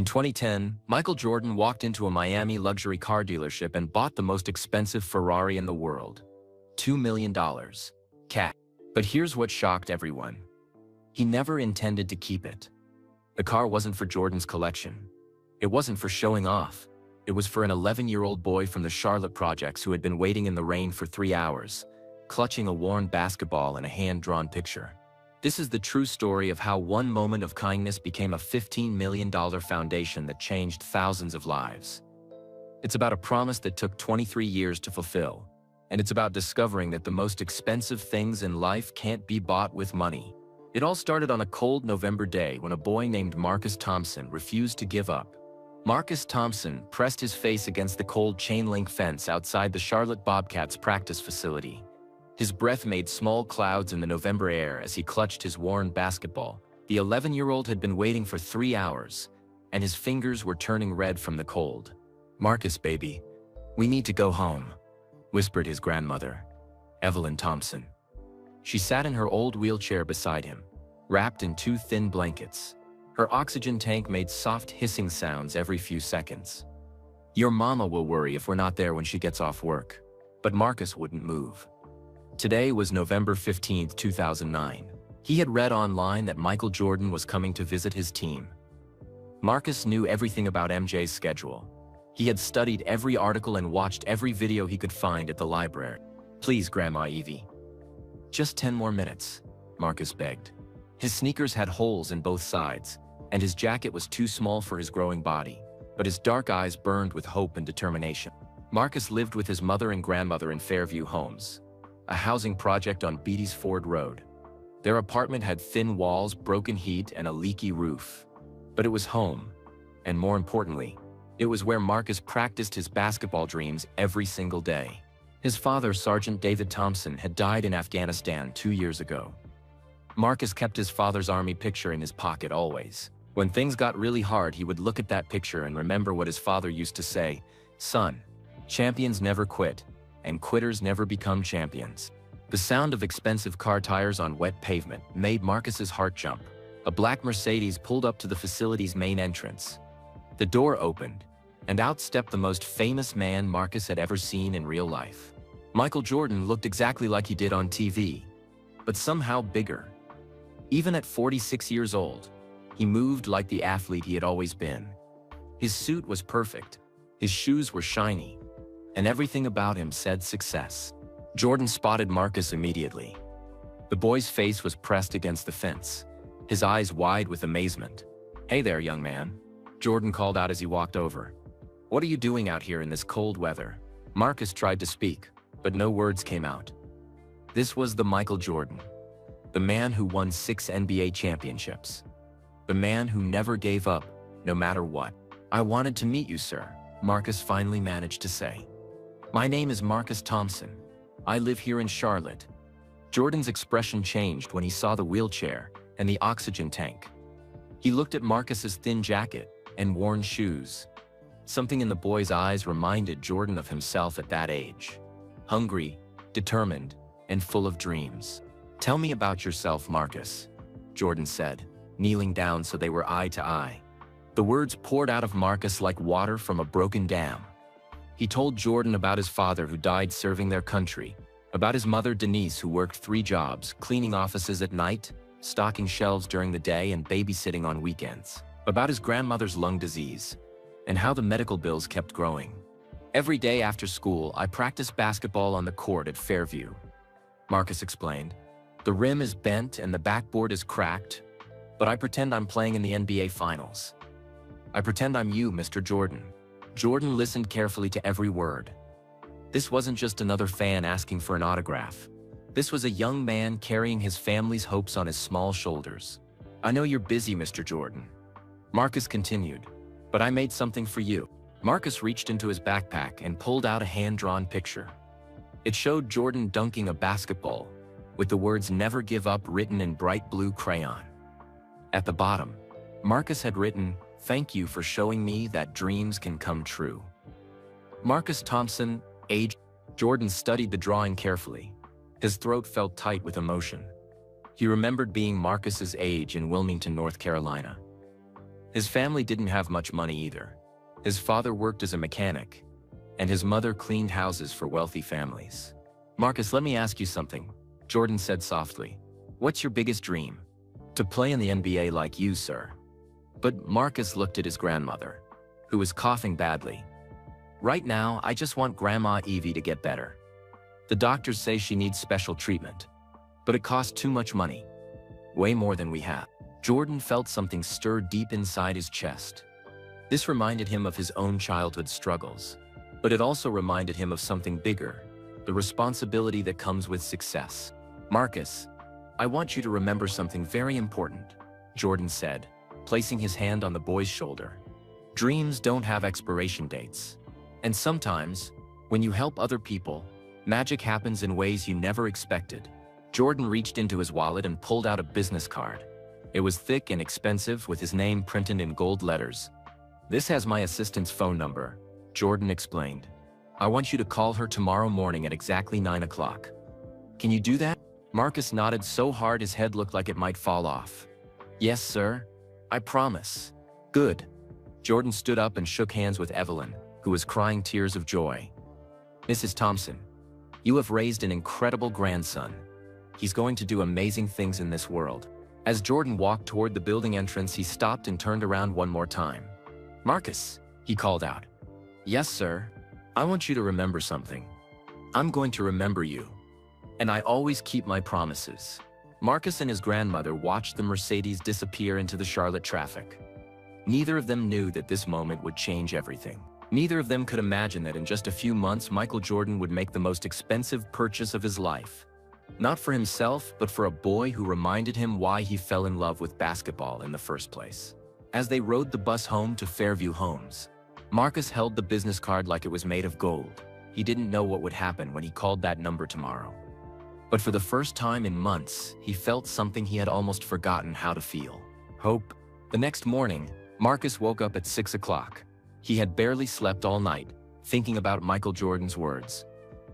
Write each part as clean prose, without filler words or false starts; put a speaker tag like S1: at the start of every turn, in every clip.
S1: In 2010, Michael Jordan walked into a Miami luxury car dealership and bought the most expensive Ferrari in the world. $2 million. Cash. But here's what shocked everyone. He never intended to keep it. The car wasn't for Jordan's collection. It wasn't for showing off. It was for an 11-year-old boy from the Charlotte projects who had been waiting in the rain for 3 hours, clutching a worn basketball and a hand-drawn picture. This is the true story of how one moment of kindness became a $15 million foundation that changed thousands of lives. It's about a promise that took 23 years to fulfill, and it's about discovering that the most expensive things in life can't be bought with money. It all started on a cold November day when a boy named Marcus Thompson refused to give up. Marcus Thompson pressed his face against the cold chain-link fence outside the Charlotte Bobcats practice facility. His breath made small clouds in the November air as he clutched his worn basketball. The 11-year-old had been waiting for 3 hours, and his fingers were turning red from the cold. "Marcus, baby, we need to go home," whispered his grandmother, Evelyn Thompson. She sat in her old wheelchair beside him, wrapped in 2 thin blankets. Her oxygen tank made soft hissing sounds every few seconds. "Your mama will worry if we're not there when she gets off work." But Marcus wouldn't move. Today was November 15, 2009. He had read online that Michael Jordan was coming to visit his team. Marcus knew everything about MJ's schedule. He had studied every article and watched every video he could find at the library. "Please, Grandma Evie. Just 10 more minutes," Marcus begged. His sneakers had holes in both sides, and his jacket was too small for his growing body, but his dark eyes burned with hope and determination. Marcus lived with his mother and grandmother in Fairview Homes, a housing project on Beatty's Ford Road. Their apartment had thin walls, broken heat, and a leaky roof. But it was home, and more importantly, it was where Marcus practiced his basketball dreams every single day. His father, Sergeant David Thompson, had died in Afghanistan 2 years ago. Marcus kept his father's army picture in his pocket always. When things got really hard, he would look at that picture and remember what his father used to say: "Son, champions never quit, and quitters never become champions." The sound of expensive car tires on wet pavement made Marcus's heart jump. A black Mercedes pulled up to the facility's main entrance. The door opened, and out stepped the most famous man Marcus had ever seen in real life. Michael Jordan looked exactly like he did on TV, but somehow bigger. Even at 46 years old, he moved like the athlete he had always been. His suit was perfect, his shoes were shiny, and everything about him said success. Jordan spotted Marcus immediately. The boy's face was pressed against the fence, his eyes wide with amazement. "Hey there, young man," Jordan called out as he walked over. "What are you doing out here in this cold weather?" Marcus tried to speak, but no words came out. This was the Michael Jordan, the man who won 6 NBA championships, the man who never gave up, no matter what. "I wanted to meet you, sir," Marcus finally managed to say. "My name is Marcus Thompson. I live here in Charlotte." Jordan's expression changed when he saw the wheelchair and the oxygen tank. He looked at Marcus's thin jacket and worn shoes. Something in the boy's eyes reminded Jordan of himself at that age. Hungry, determined, and full of dreams. "Tell me about yourself, Marcus," Jordan said, kneeling down so they were eye to eye. The words poured out of Marcus like water from a broken dam. He told Jordan about his father who died serving their country, about his mother Denise who worked 3 jobs, cleaning offices at night, stocking shelves during the day, and babysitting on weekends, about his grandmother's lung disease, and how the medical bills kept growing. "Every day after school, I practice basketball on the court at Fairview," Marcus explained. "The rim is bent and the backboard is cracked, but I pretend I'm playing in the NBA Finals. I pretend I'm you, Mr. Jordan." Jordan listened carefully to every word. This wasn't just another fan asking for an autograph. This was a young man carrying his family's hopes on his small shoulders. "I know you're busy, Mr. Jordan," Marcus continued, "but I made something for you." Marcus reached into his backpack and pulled out a hand-drawn picture. It showed Jordan dunking a basketball, with the words "Never Give Up" written in bright blue crayon. At the bottom, Marcus had written, "Thank you for showing me that dreams can come true." Marcus Thompson, age. Jordan studied the drawing carefully. His throat felt tight with emotion. He remembered being Marcus's age in Wilmington, North Carolina. His family didn't have much money either. His father worked as a mechanic, and his mother cleaned houses for wealthy families. "Marcus, let me ask you something," Jordan said softly. "What's your biggest dream?" "To play in the NBA like you, sir." But Marcus looked at his grandmother, who was coughing badly. "Right now, I just want Grandma Evie to get better. The doctors say she needs special treatment, but it costs too much money. Way more than we have." Jordan felt something stir deep inside his chest. This reminded him of his own childhood struggles, but it also reminded him of something bigger, the responsibility that comes with success. "Marcus, I want you to remember something very important," Jordan said, placing his hand on the boy's shoulder. "Dreams don't have expiration dates. And sometimes, when you help other people, magic happens in ways you never expected." Jordan reached into his wallet and pulled out a business card. It was thick and expensive, with his name printed in gold letters. "This has my assistant's phone number," Jordan explained. "I want you to call her tomorrow morning at exactly 9 o'clock. Can you do that?" Marcus nodded so hard his head looked like it might fall off. "Yes, sir. I promise." "Good." Jordan stood up and shook hands with Evelyn, who was crying tears of joy. "Mrs. Thompson, you have raised an incredible grandson. He's going to do amazing things in this world." As Jordan walked toward the building entrance, he stopped and turned around one more time. "Marcus," he called out. "Yes, sir. I want you to remember something. I'm going to remember you. And I always keep my promises." Marcus and his grandmother watched the Mercedes disappear into the Charlotte traffic. Neither of them knew that this moment would change everything. Neither of them could imagine that in just a few months Michael Jordan would make the most expensive purchase of his life. Not for himself, but for a boy who reminded him why he fell in love with basketball in the first place. As they rode the bus home to Fairview Homes, Marcus held the business card like it was made of gold. He didn't know what would happen when he called that number tomorrow. But for the first time in months, he felt something he had almost forgotten how to feel: hope. The next morning, Marcus woke up at 6 o'clock. He had barely slept all night, thinking about Michael Jordan's words.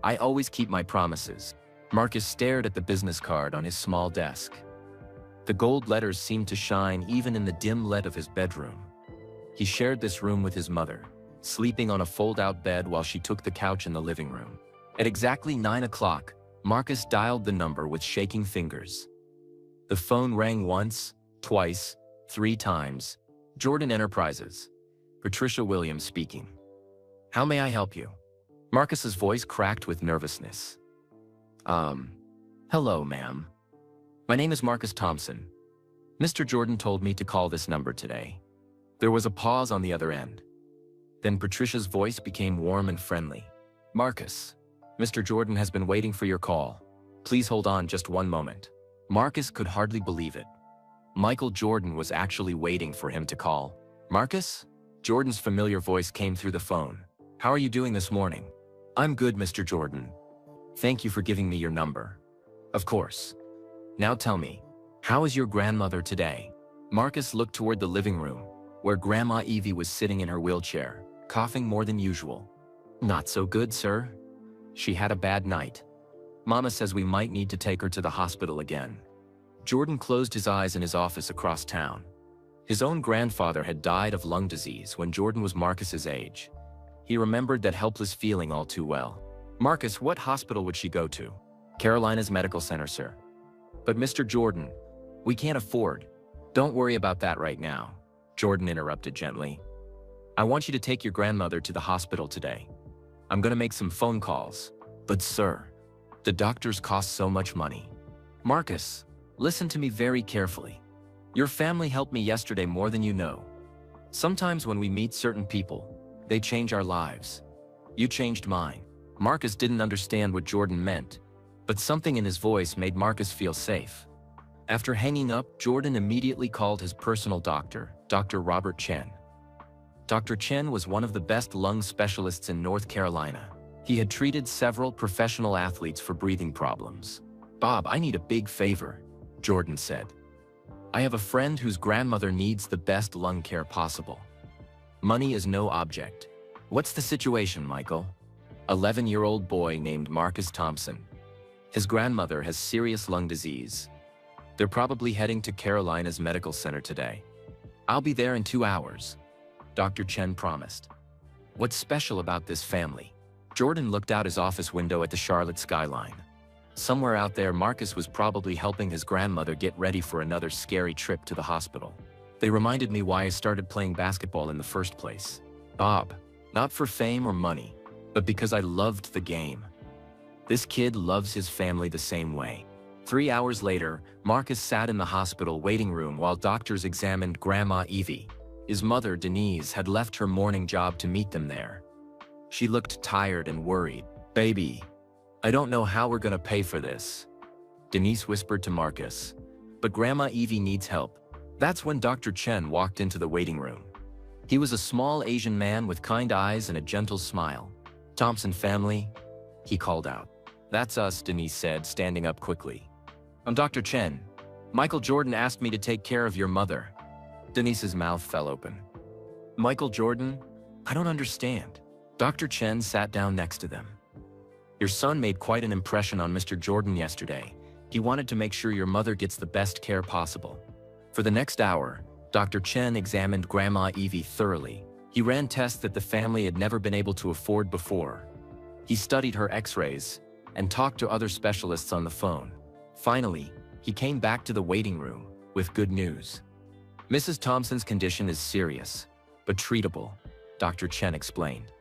S1: "I always keep my promises." Marcus stared at the business card on his small desk. The gold letters seemed to shine even in the dim light of his bedroom. He shared this room with his mother, sleeping on a fold-out bed while she took the couch in the living room. At exactly 9 o'clock, Marcus dialed the number with shaking fingers. The phone rang once, twice, 3 times. "Jordan Enterprises. Patricia Williams speaking. How may I help you?" Marcus's voice cracked with nervousness. Hello, ma'am. My name is Marcus Thompson. Mr. Jordan told me to call this number today." There was a pause on the other end. Then Patricia's voice became warm and friendly. "Marcus, Mr. Jordan has been waiting for your call. Please hold on just one moment." Marcus could hardly believe it. Michael Jordan was actually waiting for him to call. "Marcus?" Jordan's familiar voice came through the phone. "How are you doing this morning?" "I'm good, Mr. Jordan. Thank you for giving me your number." "Of course. Now tell me, how is your grandmother today?" Marcus looked toward the living room, where Grandma Evie was sitting in her wheelchair, coughing more than usual. "Not so good, sir. She had a bad night. Mama says we might need to take her to the hospital again." Jordan closed his eyes in his office across town. His own grandfather had died of lung disease when Jordan was Marcus's age. He remembered that helpless feeling all too well. "Marcus, what hospital would she go to?" "Carolina's Medical Center, sir." "But Mr. Jordan, we can't afford." "Don't worry about that right now," Jordan interrupted gently. "I want you to take your grandmother to the hospital today. I'm going to make some phone calls." "But sir, the doctors cost so much money." "Marcus, listen to me very carefully. Your family helped me yesterday more than you know. Sometimes when we meet certain people, they change our lives. You changed mine." Marcus didn't understand what Jordan meant, but something in his voice made Marcus feel safe. After hanging up, Jordan immediately called his personal doctor, Dr. Robert Chen. Dr. Chen was one of the best lung specialists in North Carolina. He had treated several professional athletes for breathing problems. "Bob, I need a big favor," Jordan said. "I have a friend whose grandmother needs the best lung care possible. Money is no object." "What's the situation, Michael?" 11-year-old boy named Marcus Thompson. His grandmother has serious lung disease. They're probably heading to Carolina's Medical Center today. I'll be there in 2 hours, Dr. Chen promised. What's special about this family? Jordan looked out his office window at the Charlotte skyline. Somewhere out there, Marcus was probably helping his grandmother get ready for another scary trip to the hospital. They reminded me why I started playing basketball in the first place. Bob, not for fame or money, but because I loved the game. This kid loves his family the same way. 3 hours later, Marcus sat in the hospital waiting room while doctors examined Grandma Evie. His mother, Denise, had left her morning job to meet them there. She looked tired and worried. "Baby, I don't know how we're gonna pay for this," Denise whispered to Marcus. "But Grandma Evie needs help." That's when Dr. Chen walked into the waiting room. He was a small Asian man with kind eyes and a gentle smile. "Thompson family?" he called out. "That's us," Denise said, standing up quickly. "I'm Dr. Chen. Michael Jordan asked me to take care of your mother." Denise's mouth fell open. "Michael Jordan? I don't understand." Dr. Chen sat down next to them. "Your son made quite an impression on Mr. Jordan yesterday. He wanted to make sure your mother gets the best care possible." For the next hour, Dr. Chen examined Grandma Evie thoroughly. He ran tests that the family had never been able to afford before. He studied her x-rays and talked to other specialists on the phone. Finally, he came back to the waiting room with good news. "Mrs. Thompson's condition is serious, but treatable," Dr. Chen explained.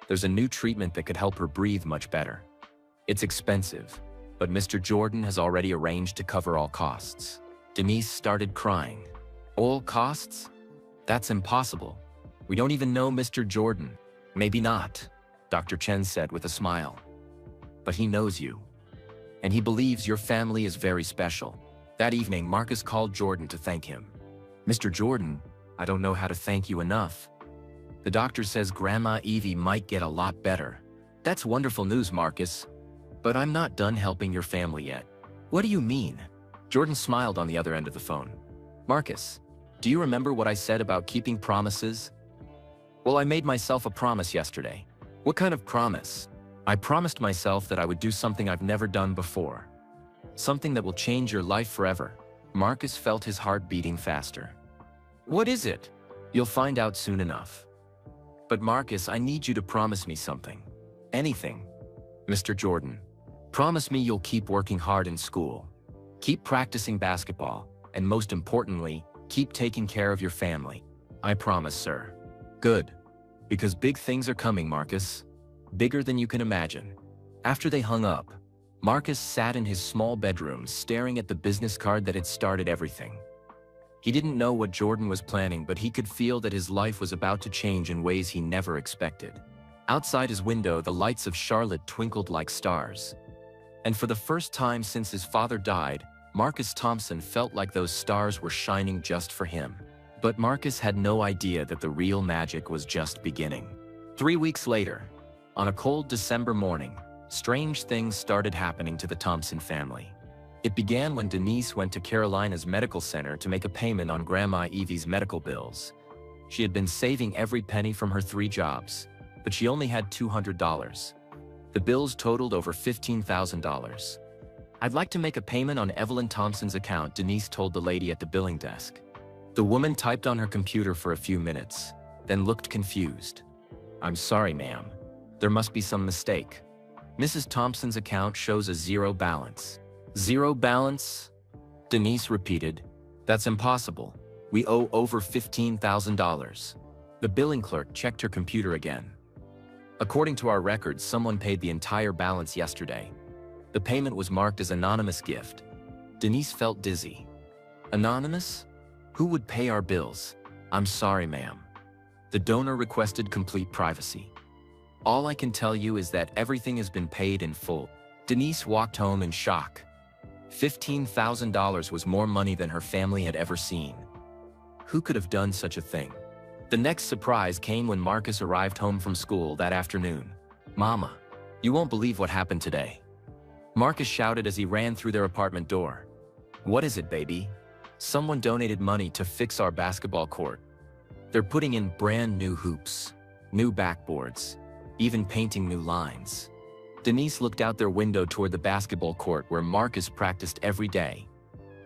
S1: "There's a new treatment that could help her breathe much better. It's expensive, but Mr. Jordan has already arranged to cover all costs." Denise started crying. "All costs? That's impossible. We don't even know Mr. Jordan." "Maybe not," Dr. Chen said with a smile. "But he knows you, and he believes your family is very special." That evening, Marcus called Jordan to thank him. "Mr. Jordan, I don't know how to thank you enough. The doctor says Grandma Evie might get a lot better." "That's wonderful news, Marcus. But I'm not done helping your family yet." "What do you mean?" Jordan smiled on the other end of the phone. "Marcus, do you remember what I said about keeping promises?" "Well, I made myself a promise yesterday." "What kind of promise?" "I promised myself that I would do something I've never done before. Something that will change your life forever." Marcus felt his heart beating faster. "What is it?" "You'll find out soon enough." "But Marcus, I need you to promise me something." "Anything." "Mr. Jordan, promise me you'll keep working hard in school. Keep practicing basketball, and most importantly, keep taking care of your family." "I promise, sir." "Good. Because big things are coming, Marcus. Bigger than you can imagine." After they hung up, Marcus sat in his small bedroom staring at the business card that had started everything. He didn't know what Jordan was planning, but he could feel that his life was about to change in ways he never expected. Outside his window, the lights of Charlotte twinkled like stars. And for the first time since his father died, Marcus Thompson felt like those stars were shining just for him. But Marcus had no idea that the real magic was just beginning. 3 weeks later, on a cold December morning, strange things started happening to the Thompson family. It began when Denise went to Carolina's medical center to make a payment on Grandma Evie's medical bills. She had been saving every penny from her 3 jobs, but she only had $200. The bills totaled over $15,000. "I'd like to make a payment on Evelyn Thompson's account," Denise told the lady at the billing desk. The woman typed on her computer for a few minutes, then looked confused. "I'm sorry, ma'am. There must be some mistake. Mrs. Thompson's account shows a 0 balance." "Zero balance?" Denise repeated. "That's impossible. We owe over $15,000. The billing clerk checked her computer again. "According to our records, someone paid the entire balance yesterday. The payment was marked as anonymous gift." Denise felt dizzy. "Anonymous? Who would pay our bills?" "I'm sorry, ma'am. The donor requested complete privacy. All I can tell you is that everything has been paid in full." Denise walked home in shock. $15,000 was more money than her family had ever seen. Who could have done such a thing? The next surprise came when Marcus arrived home from school that afternoon. "Mama, you won't believe what happened today," Marcus shouted as he ran through their apartment door. "What is it, baby?" "Someone donated money to fix our basketball court. They're putting in brand new hoops, new backboards, even painting new lines." Denise looked out their window toward the basketball court where Marcus practiced every day.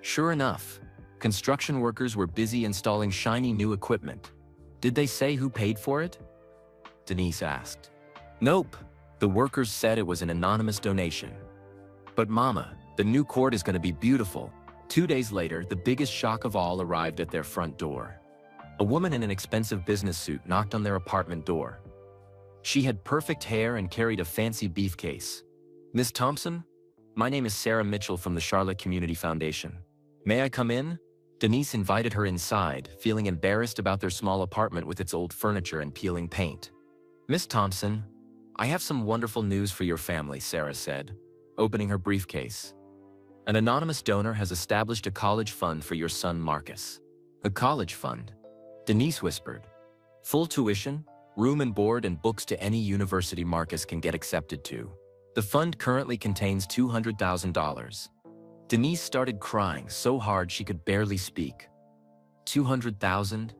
S1: Sure enough, Construction workers were busy installing shiny new equipment. Did they say who paid for it? Denise asked. Nope. The workers said it was an anonymous donation. But Mama, the new court is going to be beautiful. 2 days later, the biggest shock of all arrived at their front door. A woman in an expensive business suit knocked on their apartment door. She had perfect hair and carried a fancy briefcase. Miss Thompson? My name is Sarah Mitchell from the Charlotte Community Foundation. May I come in? Denise invited her inside, feeling embarrassed about their small apartment with its old furniture and peeling paint. Miss Thompson, I have some wonderful news for your family, Sarah said, opening her briefcase. An anonymous donor has established a college fund for your son Marcus. A college fund? Denise whispered. Full tuition, room and board and books to any university Marcus can get accepted to. The fund currently contains $200,000. Denise started crying so hard she could barely speak. 200,000?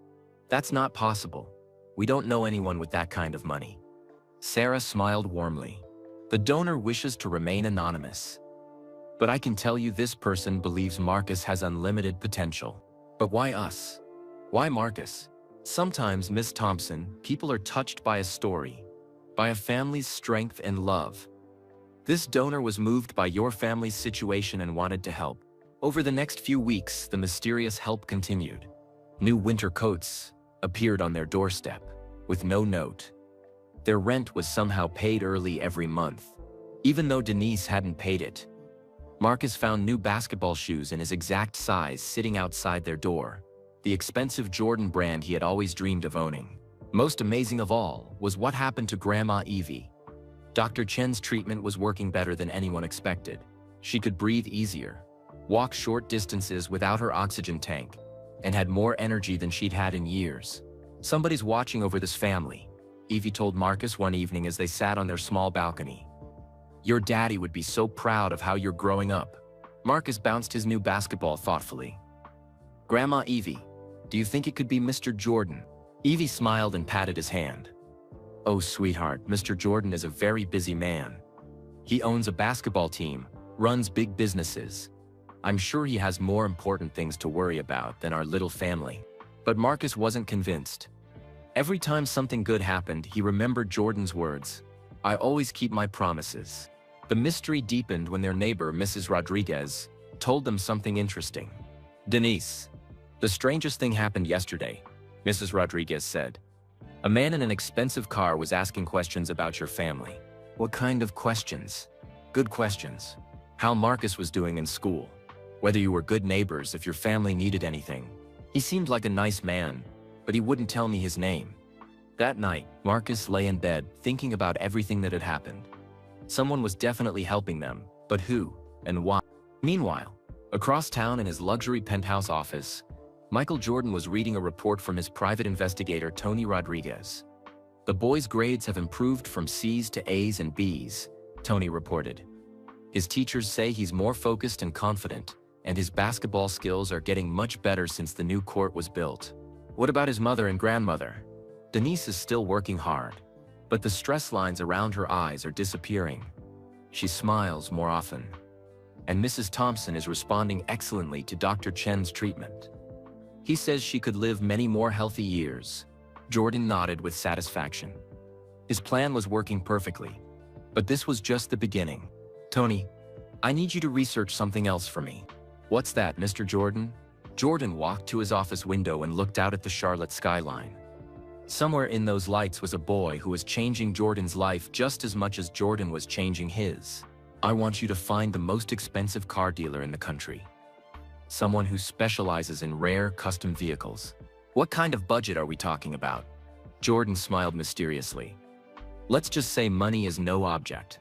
S1: That's not possible. We don't know anyone with that kind of money. Sarah smiled warmly. The donor wishes to remain anonymous. But I can tell you this person believes Marcus has unlimited potential. But why us? Why Marcus? Sometimes, Miss Thompson, people are touched by a story, by a family's strength and love. This donor was moved by your family's situation and wanted to help. Over the next few weeks, the mysterious help continued. New winter coats appeared on their doorstep, with no note. Their rent was somehow paid early every month, even though Denise hadn't paid it. Marcus found new basketball shoes in his exact size sitting outside their door, the expensive Jordan brand he had always dreamed of owning. Most amazing of all was what happened to Grandma Evie. Dr. Chen's treatment was working better than anyone expected. She could breathe easier, walk short distances without her oxygen tank, and had more energy than she'd had in years. Somebody's watching over this family, Evie told Marcus one evening as they sat on their small balcony. Your daddy would be so proud of how you're growing up. Marcus bounced his new basketball thoughtfully. Grandma Evie, do you think it could be Mr. Jordan? Evie smiled and patted his hand. Oh, sweetheart, Mr. Jordan is a very busy man. He owns a basketball team, runs big businesses. I'm sure he has more important things to worry about than our little family. But Marcus wasn't convinced. Every time something good happened, he remembered Jordan's words. I always keep my promises. The mystery deepened when their neighbor, Mrs. Rodriguez, told them something interesting. Denise, the strangest thing happened yesterday, Mrs. Rodriguez said. A man in an expensive car was asking questions about your family. What kind of questions? Good questions. How Marcus was doing in school. Whether you were good neighbors, if your family needed anything. He seemed like a nice man, but he wouldn't tell me his name. That night, Marcus lay in bed thinking about everything that had happened. Someone was definitely helping them, but who and why? Meanwhile, across town in his luxury penthouse office, Michael Jordan was reading a report from his private investigator, Tony Rodriguez. The boy's grades have improved from C's to A's and B's, Tony reported. His teachers say he's more focused and confident, and his basketball skills are getting much better since the new court was built. What about his mother and grandmother? Denise is still working hard, but the stress lines around her eyes are disappearing. She smiles more often. And Mrs. Thompson is responding excellently to Dr. Chen's treatment. He says she could live many more healthy years. Jordan nodded with satisfaction. His plan was working perfectly. But this was just the beginning. Tony, I need you to research something else for me. What's that, Mr. Jordan? Jordan walked to his office window and looked out at the Charlotte skyline. Somewhere in those lights was a boy who was changing Jordan's life just as much as Jordan was changing his. I want you to find the most expensive car dealer in the country. Someone who specializes in rare, custom vehicles. What kind of budget are we talking about? Jordan smiled mysteriously. Let's just say money is no object.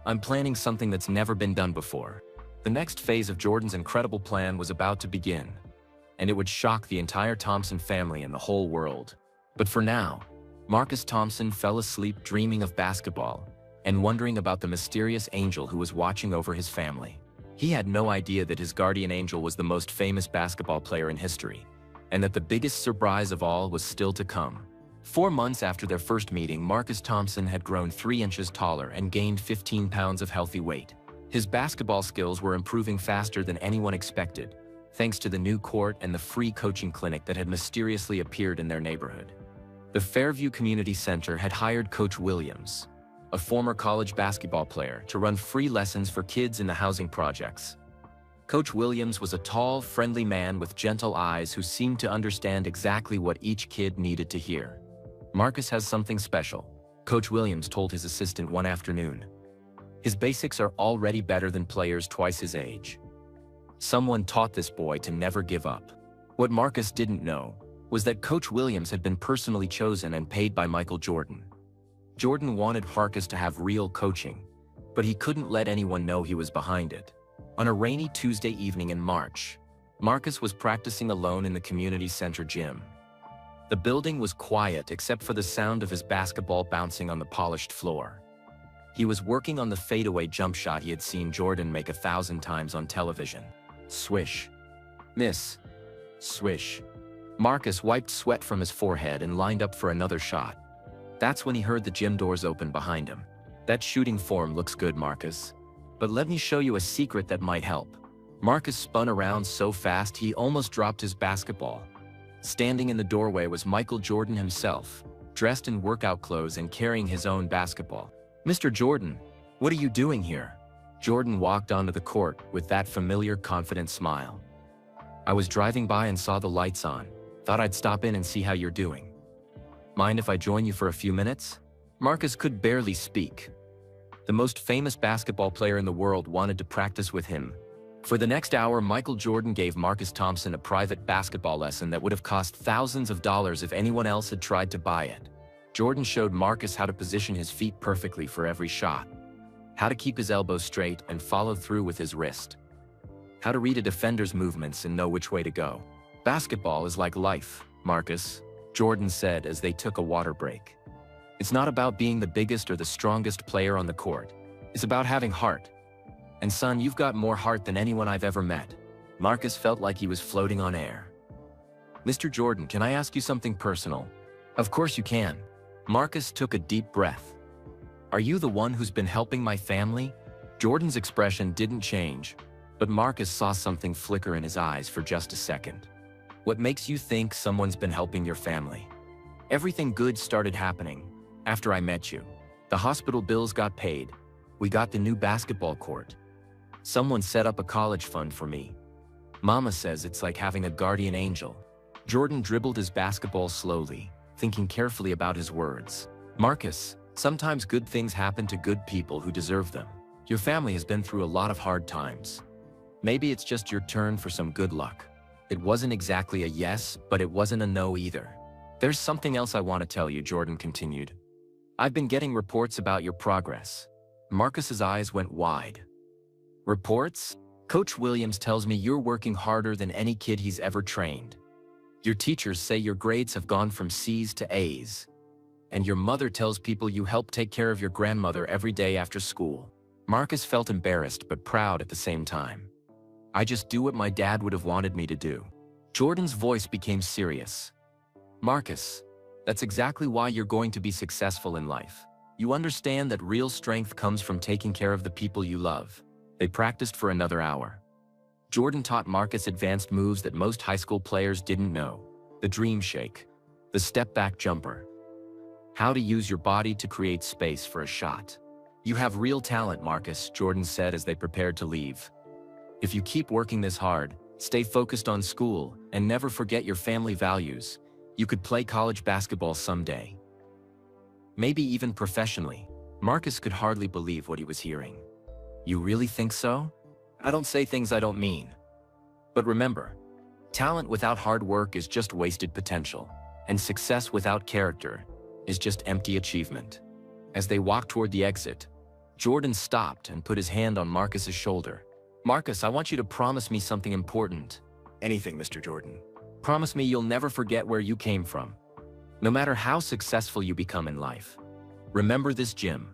S1: I'm planning something that's never been done before. The next phase of Jordan's incredible plan was about to begin, and it would shock the entire Thompson family and the whole world. But for now, Marcus Thompson fell asleep dreaming of basketball and wondering about the mysterious angel who was watching over his family. He had no idea that his guardian angel was the most famous basketball player in history, and that the biggest surprise of all was still to come. 4 months after their first meeting, Marcus Thompson had grown 3 inches taller and gained 15 pounds of healthy weight. His basketball skills were improving faster than anyone expected, thanks to the new court and the free coaching clinic that had mysteriously appeared in their neighborhood. The Fairview Community Center had hired Coach Williams, a former college basketball player, to run free lessons for kids in the housing projects. Coach Williams was a tall, friendly man with gentle eyes who seemed to understand exactly what each kid needed to hear. "Marcus has something special," Coach Williams told his assistant one afternoon. "His basics are already better than players twice his age. Someone taught this boy to never give up." What Marcus didn't know was that Coach Williams had been personally chosen and paid by Michael Jordan. Jordan wanted Marcus to have real coaching, but he couldn't let anyone know he was behind it. On a rainy Tuesday evening in March, Marcus was practicing alone in the community center gym. The building was quiet except for the sound of his basketball bouncing on the polished floor. He was working on the fadeaway jump shot he had seen Jordan make 1,000 times on television. Swish. Miss. Swish. Marcus wiped sweat from his forehead and lined up for another shot. That's when he heard the gym doors open behind him. "That shooting form looks good, Marcus. But let me show you a secret that might help." Marcus spun around so fast he almost dropped his basketball. Standing in the doorway was Michael Jordan himself, dressed in workout clothes and carrying his own basketball. "Mr. Jordan, what are you doing here?" Jordan walked onto the court with that familiar, confident smile. "I was driving by and saw the lights on. Thought I'd stop in and see how you're doing. Mind if I join you for a few minutes?" Marcus could barely speak. The most famous basketball player in the world wanted to practice with him. For the next hour, Michael Jordan gave Marcus Thompson a private basketball lesson that would have cost thousands of dollars if anyone else had tried to buy it. Jordan showed Marcus how to position his feet perfectly for every shot, how to keep his elbow straight and follow through with his wrist, how to read a defender's movements and know which way to go. "Basketball is like life, Marcus," Jordan said as they took a water break. "It's not about being the biggest or the strongest player on the court. It's about having heart. And son, you've got more heart than anyone I've ever met." Marcus felt like he was floating on air. "Mr. Jordan, can I ask you something personal?" "Of course you can." Marcus took a deep breath. "Are you the one who's been helping my family?" Jordan's expression didn't change, but Marcus saw something flicker in his eyes for just a second. "What makes you think someone's been helping your family?" "Everything good started happening after I met you. The hospital bills got paid. We got the new basketball court. Someone set up a college fund for me. Mama says it's like having a guardian angel." Jordan dribbled his basketball slowly, thinking carefully about his words. "Marcus, sometimes good things happen to good people who deserve them. Your family has been through a lot of hard times. Maybe it's just your turn for some good luck." It wasn't exactly a yes, but it wasn't a no either. "There's something else I want to tell you," Jordan continued. "I've been getting reports about your progress." Marcus's eyes went wide. "Reports? Coach Williams tells me you're working harder than any kid he's ever trained. Your teachers say your grades have gone from C's to A's. And your mother tells people you help take care of your grandmother every day after school." Marcus felt embarrassed but proud at the same time. "I just do what my dad would have wanted me to do." Jordan's voice became serious. "Marcus, that's exactly why you're going to be successful in life. You understand that real strength comes from taking care of the people you love." They practiced for another hour. Jordan taught Marcus advanced moves that most high school players didn't know. The dream shake, the step-back jumper, how to use your body to create space for a shot. "You have real talent, Marcus," Jordan said as they prepared to leave. "If you keep working this hard, stay focused on school, and never forget your family values, you could play college basketball someday. Maybe even professionally." Marcus could hardly believe what he was hearing. "You really think so?" "I don't say things I don't mean. But remember, talent without hard work is just wasted potential, and success without character is just empty achievement." As they walked toward the exit, Jordan stopped and put his hand on Marcus's shoulder. "Marcus, I want you to promise me something important." "Anything, Mr. Jordan." "Promise me you'll never forget where you came from. No matter how successful you become in life. Remember this gym.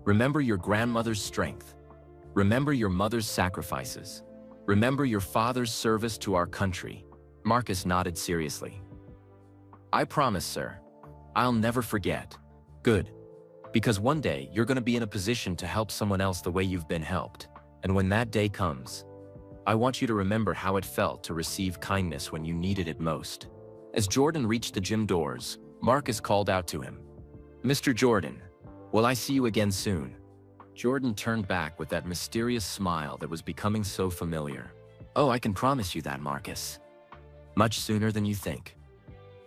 S1: Remember your grandmother's strength. Remember your mother's sacrifices. Remember your father's service to our country." Marcus nodded seriously. "I promise, sir. I'll never forget." "Good. Because one day you're going to be in a position to help someone else the way you've been helped. And when that day comes, I want you to remember how it felt to receive kindness when you needed it most." As Jordan reached the gym doors, Marcus called out to him, "Mr. Jordan, will I see you again soon?" Jordan turned back with that mysterious smile that was becoming so familiar. "Oh, I can promise you that, Marcus. Much sooner than you think.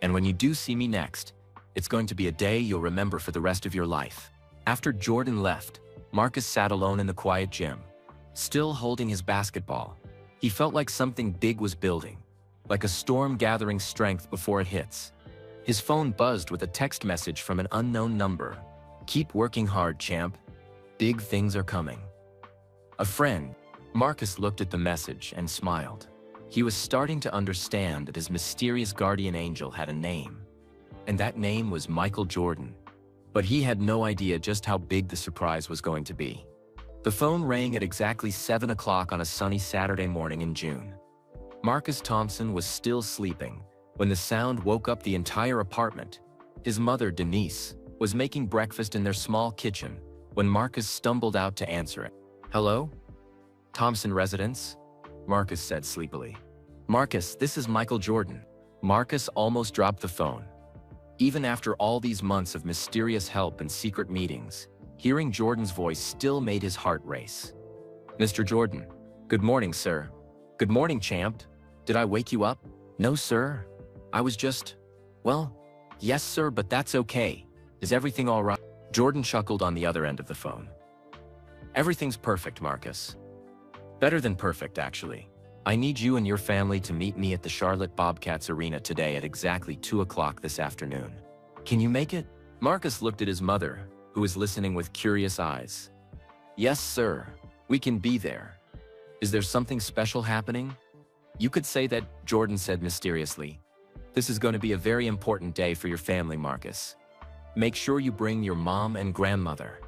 S1: And when you do see me next, it's going to be a day you'll remember for the rest of your life." After Jordan left, Marcus sat alone in the quiet gym, still holding his basketball. He felt like something big was building, like a storm gathering strength before it hits. His phone buzzed with a text message from an unknown number. "Keep working hard, champ. Big things are coming." A friend. Marcus looked at the message and smiled. He was starting to understand that his mysterious guardian angel had a name, and that name was Michael Jordan. But he had no idea just how big the surprise was going to be. The phone rang at exactly 7 o'clock on a sunny Saturday morning in June. Marcus Thompson was still sleeping when the sound woke up the entire apartment. His mother, Denise, was making breakfast in their small kitchen when Marcus stumbled out to answer it. "Hello? Thompson residence?" Marcus said sleepily. "Marcus, this is Michael Jordan." Marcus almost dropped the phone. Even after all these months of mysterious help and secret meetings, hearing Jordan's voice still made his heart race. "Mr. Jordan." "Good morning, sir." "Good morning, champ. Did I wake you up?" "No, sir. I was just... Well, yes, sir, but that's okay. Is everything all right?" Jordan chuckled on the other end of the phone. "Everything's perfect, Marcus. Better than perfect, actually. I need you and your family to meet me at the Charlotte Bobcats Arena today at exactly 2 o'clock this afternoon. Can you make it?" Marcus looked at his mother, who was listening with curious eyes. "Yes, sir. We can be there. Is there something special happening?" "You could say that," Jordan said mysteriously. "This is going to be a very important day for your family, Marcus. Make sure you bring your mom and grandmother."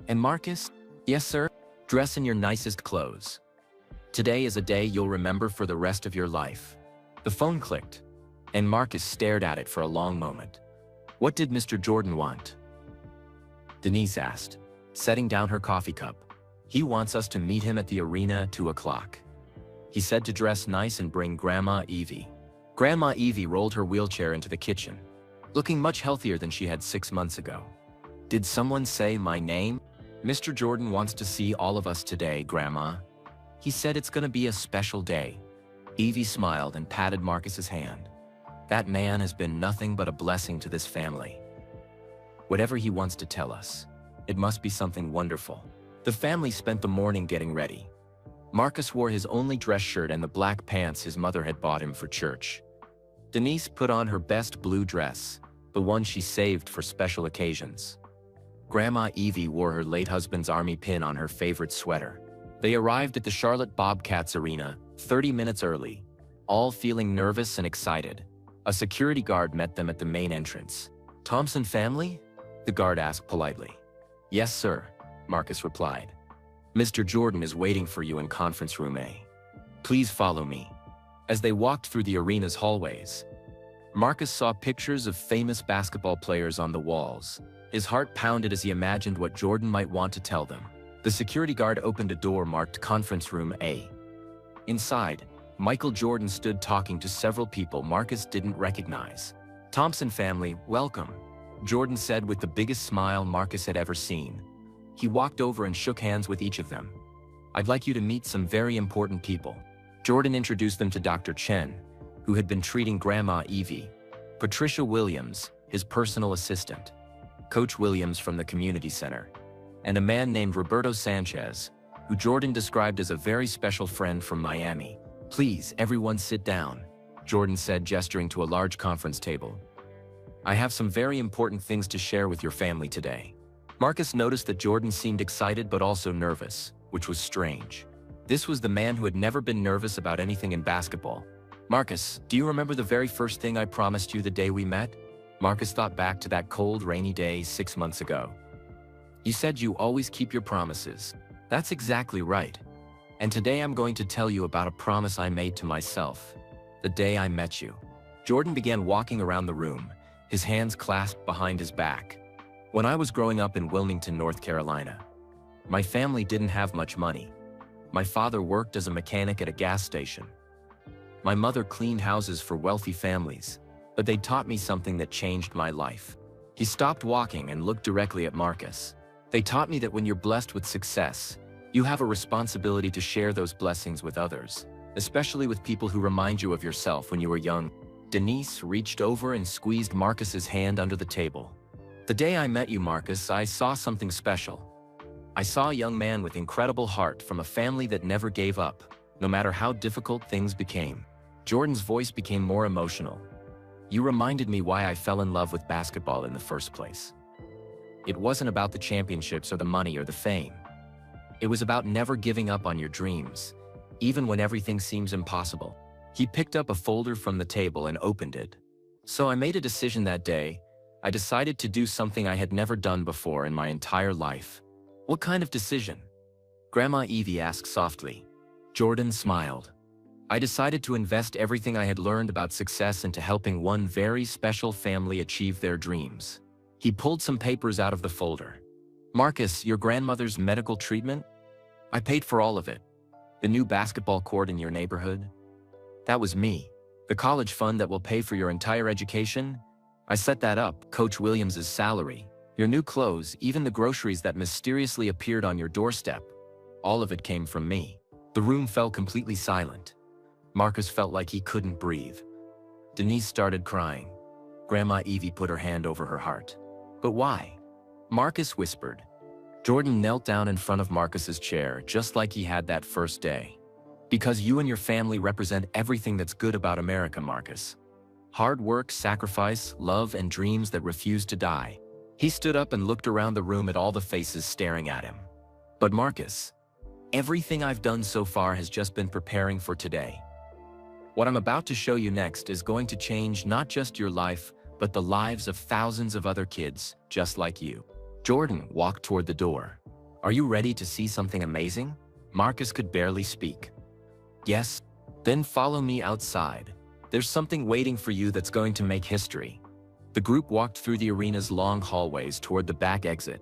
S1: "And Marcus?" "Yes, sir. Dress in your nicest clothes. Today is a day you'll remember for the rest of your life." The phone clicked, and Marcus stared at it for a long moment. "What did Mr. Jordan want?" Denise asked, setting down her coffee cup. "He wants us to meet him at the arena at 2 o'clock. He said to dress nice and bring Grandma Evie." Grandma Evie rolled her wheelchair into the kitchen, looking much healthier than she had 6 months ago. "Did someone say my name?" "Mr. Jordan wants to see all of us today, Grandma. He said it's going to be a special day." Evie smiled and patted Marcus's hand. "That man has been nothing but a blessing to this family. Whatever he wants to tell us, it must be something wonderful." The family spent the morning getting ready. Marcus wore his only dress shirt and the black pants his mother had bought him for church. Denise put on her best blue dress, the one she saved for special occasions. Grandma Evie wore her late husband's army pin on her favorite sweater. They arrived at the Charlotte Bobcats Arena 30 minutes early, all feeling nervous and excited. A security guard met them at the main entrance. "Thompson family?" the guard asked politely. "Yes, sir," Marcus replied. "Mr. Jordan is waiting for you in conference room A. Please follow me." As they walked through the arena's hallways, Marcus saw pictures of famous basketball players on the walls. His heart pounded as he imagined what Jordan might want to tell them. The security guard opened a door marked Conference Room A. Inside, Michael Jordan stood talking to several people Marcus didn't recognize. "Thompson family, welcome," Jordan said with the biggest smile Marcus had ever seen. He walked over and shook hands with each of them. "I'd like you to meet some very important people." Jordan introduced them to Dr. Chen, who had been treating Grandma Evie, Patricia Williams, his personal assistant, Coach Williams from the community center, and a man named Roberto Sanchez, who Jordan described as a very special friend from Miami. "Please, everyone sit down," Jordan said, gesturing to a large conference table. "I have some very important things to share with your family today." Marcus noticed that Jordan seemed excited but also nervous, which was strange. This was the man who had never been nervous about anything in basketball. "Marcus, do you remember the very first thing I promised you the day we met?" Marcus thought back to that cold, rainy day 6 months ago. "You said you always keep your promises." "That's exactly right. And today I'm going to tell you about a promise I made to myself, the day I met you." Jordan began walking around the room, his hands clasped behind his back. "When I was growing up in Wilmington, North Carolina, my family didn't have much money. My father worked as a mechanic at a gas station. My mother cleaned houses for wealthy families, but they taught me something that changed my life. He stopped walking and looked directly at Marcus. They taught me that when you're blessed with success, you have a responsibility to share those blessings with others, especially with people who remind you of yourself when you were young. Denise reached over and squeezed Marcus's hand under the table. The day I met you, Marcus, I saw something special. I saw a young man with incredible heart from a family that never gave up, no matter how difficult things became. Jordan's voice became more emotional. You reminded me why I fell in love with basketball in the first place. It wasn't about the championships or the money or the fame. It was about never giving up on your dreams, even when everything seems impossible. He picked up a folder from the table and opened it. So I made a decision that day. I decided to do something I had never done before in my entire life. What kind of decision? Grandma Evie asked softly. Jordan smiled. I decided to invest everything I had learned about success into helping one very special family achieve their dreams. He pulled some papers out of the folder. Marcus, your grandmother's medical treatment? I paid for all of it. The new basketball court in your neighborhood? That was me. The college fund that will pay for your entire education? I set that up. Coach Williams's salary. Your new clothes, even the groceries that mysteriously appeared on your doorstep. All of it came from me. The room fell completely silent. Marcus felt like he couldn't breathe. Denise started crying. Grandma Evie put her hand over her heart. But why? Marcus whispered. Jordan knelt down in front of Marcus's chair, just like he had that first day. Because you and your family represent everything that's good about America, Marcus. Hard work, sacrifice, love, and dreams that refuse to die. He stood up and looked around the room at all the faces staring at him. But Marcus, everything I've done so far has just been preparing for today. What I'm about to show you next is going to change not just your life, but the lives of thousands of other kids just like you. Jordan walked toward the door. Are you ready to see something amazing? Marcus could barely speak. Yes? Then follow me outside. There's something waiting for you that's going to make history. The group walked through the arena's long hallways toward the back exit.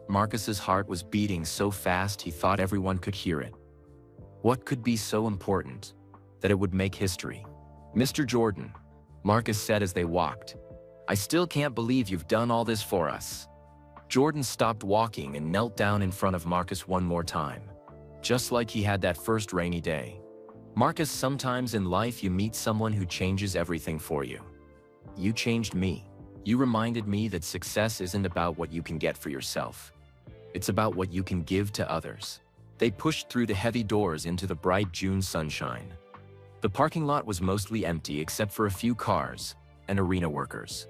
S1: Marcus's heart was beating so fast he thought everyone could hear it. What could be so important that it would make history? Mr. Jordan, Marcus said as they walked. I still can't believe you've done all this for us. Jordan stopped walking and knelt down in front of Marcus one more time, just like he had that first rainy day. Marcus, sometimes in life you meet someone who changes everything for you. You changed me. You reminded me that success isn't about what you can get for yourself. It's about what you can give to others. They pushed through the heavy doors into the bright June sunshine. The parking lot was mostly empty except for a few cars and arena workers.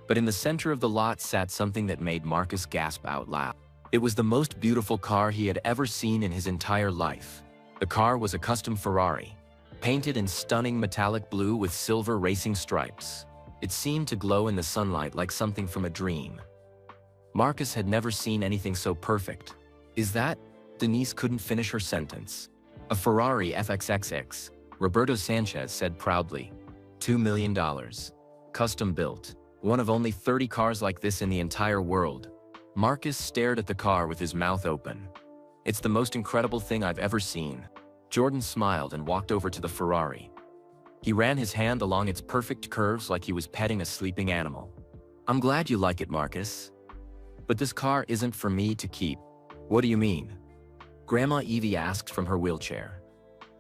S1: But in the center of the lot sat something that made Marcus gasp out loud. It was the most beautiful car he had ever seen in his entire life. The car was a custom Ferrari, painted in stunning metallic blue with silver racing stripes. It seemed to glow in the sunlight like something from a dream. Marcus had never seen anything so perfect. Is that? Denise couldn't finish her sentence. A Ferrari FXXX, Roberto Sanchez said proudly. $2 million. Custom built. One of only 30 cars like this in the entire world. Marcus stared at the car with his mouth open. It's the most incredible thing I've ever seen. Jordan smiled and walked over to the Ferrari. He ran his hand along its perfect curves like he was petting a sleeping animal. I'm glad you like it, Marcus. But this car isn't for me to keep. What do you mean? Grandma Evie asked from her wheelchair.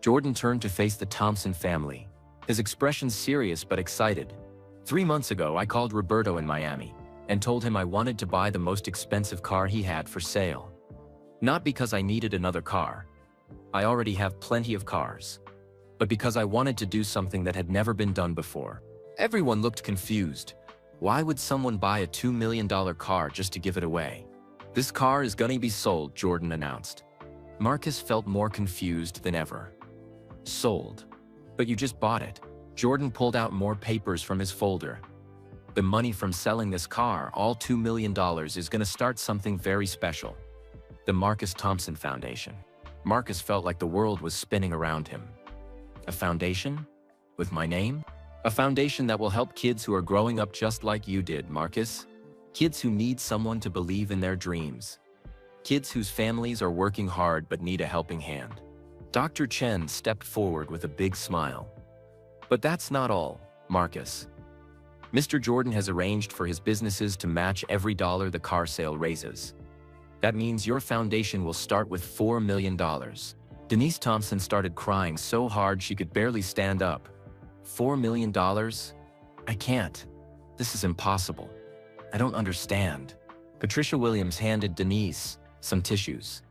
S1: Jordan turned to face the Thompson family, his expression serious but excited. 3 months ago, I called Roberto in Miami and told him I wanted to buy the most expensive car he had for sale. Not because I needed another car. I already have plenty of cars. But because I wanted to do something that had never been done before. Everyone looked confused. Why would someone buy a $2 million car just to give it away? This car is gonna be sold, Jordan announced. Marcus felt more confused than ever. Sold? But you just bought it. Jordan pulled out more papers from his folder. The money from selling this car, all $2 million, is gonna start something very special. The Marcus Thompson Foundation. Marcus felt like the world was spinning around him. A foundation? With my name? A foundation that will help kids who are growing up just like you did, Marcus. Kids who need someone to believe in their dreams. Kids whose families are working hard but need a helping hand. Dr. Chen stepped forward with a big smile. But that's not all, Marcus. Mr. Jordan has arranged for his businesses to match every dollar the car sale raises. That means your foundation will start with $4 million. Denise Thompson started crying so hard she could barely stand up. $4 million? I can't. This is impossible. I don't understand. Patricia Williams handed Denise some tissues.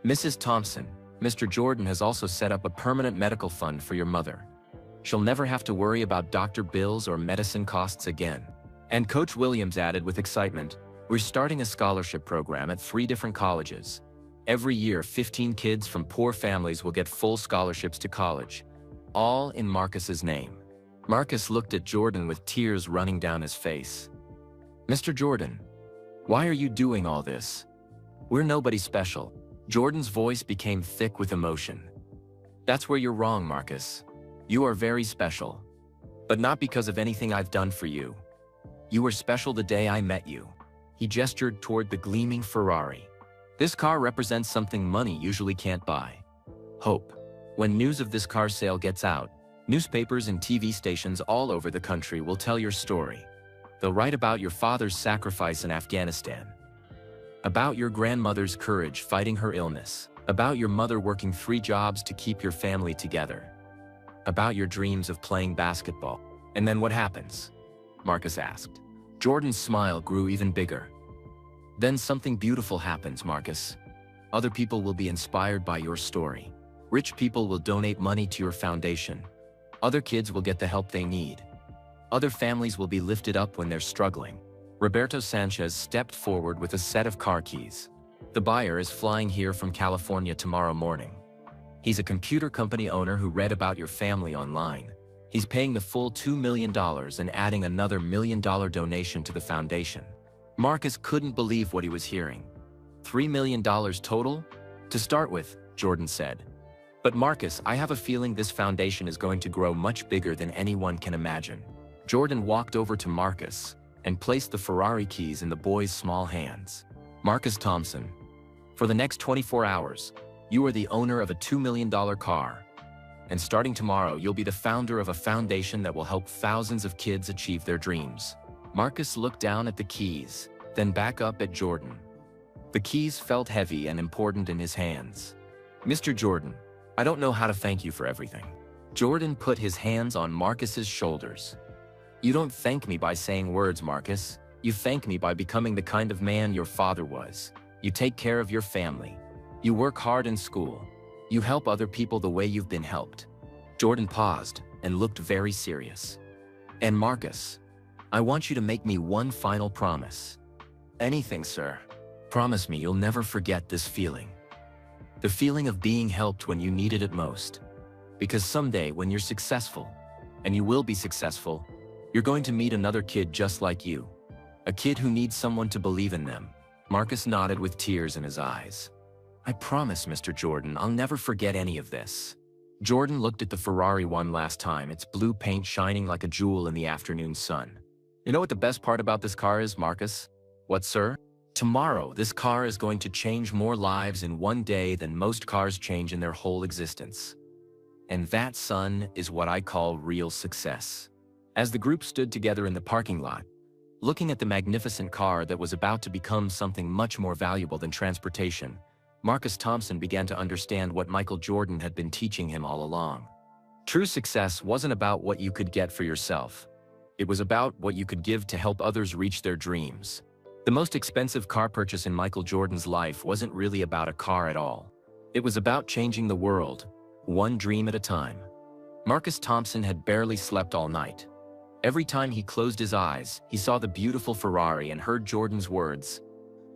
S1: Mrs. Thompson, Mr. Jordan has also set up a permanent medical fund for your mother. She'll never have to worry about doctor bills or medicine costs again. And Coach Williams added with excitement, we're starting a scholarship program at 3 different colleges. Every year, 15 kids from poor families will get full scholarships to college, all in Marcus's name. Marcus looked at Jordan with tears running down his face. Mr. Jordan, why are you doing all this? We're nobody special. Jordan's voice became thick with emotion. That's where you're wrong, Marcus. You are very special. But not because of anything I've done for you. You were special the day I met you. He gestured toward the gleaming Ferrari. This car represents something money usually can't buy. Hope. When news of this car sale gets out, newspapers and TV stations all over the country will tell your story. They'll write about your father's sacrifice in Afghanistan, about your grandmother's courage fighting her illness, about your mother working 3 jobs to keep your family together, about your dreams of playing basketball. And then what happens? Marcus asked. Jordan's smile grew even bigger. Then something beautiful happens, Marcus. Other people will be inspired by your story. Rich people will donate money to your foundation. Other kids will get the help they need. Other families will be lifted up when they're struggling. Roberto Sanchez stepped forward with a set of car keys. The buyer is flying here from California tomorrow morning. He's a computer company owner who read about your family online. He's paying the full $2 million and adding another $1 million donation to the foundation. Marcus couldn't believe what he was hearing. $3 million total? To start with, Jordan said. But Marcus, I have a feeling this foundation is going to grow much bigger than anyone can imagine. Jordan walked over to Marcus and placed the Ferrari keys in the boy's small hands. Marcus Thompson, for the next 24 hours, you are the owner of a $2 million car. And starting tomorrow, you'll be the founder of a foundation that will help thousands of kids achieve their dreams. Marcus looked down at the keys, then back up at Jordan. The keys felt heavy and important in his hands. Mr. Jordan, I don't know how to thank you for everything. Jordan put his hands on Marcus's shoulders. You don't thank me by saying words, Marcus. You thank me by becoming the kind of man your father was. You take care of your family. You work hard in school. You help other people the way you've been helped. Jordan paused and looked very serious. And Marcus, I want you to make me one final promise. Anything, sir. Promise me you'll never forget this feeling. The feeling of being helped when you needed it most. Because someday when you're successful, and you will be successful, you're going to meet another kid just like you. A kid who needs someone to believe in them. Marcus nodded with tears in his eyes. I promise, Mr. Jordan, I'll never forget any of this. Jordan looked at the Ferrari one last time, its blue paint shining like a jewel in the afternoon sun. You know what the best part about this car is, Marcus? What, sir? Tomorrow, this car is going to change more lives in one day than most cars change in their whole existence. And that, son, is what I call real success. As the group stood together in the parking lot, looking at the magnificent car that was about to become something much more valuable than transportation, Marcus Thompson began to understand what Michael Jordan had been teaching him all along. True success wasn't about what you could get for yourself. It was about what you could give to help others reach their dreams. The most expensive car purchase in Michael Jordan's life wasn't really about a car at all. It was about changing the world, one dream at a time. Marcus Thompson had barely slept all night. Every time he closed his eyes, he saw the beautiful Ferrari and heard Jordan's words.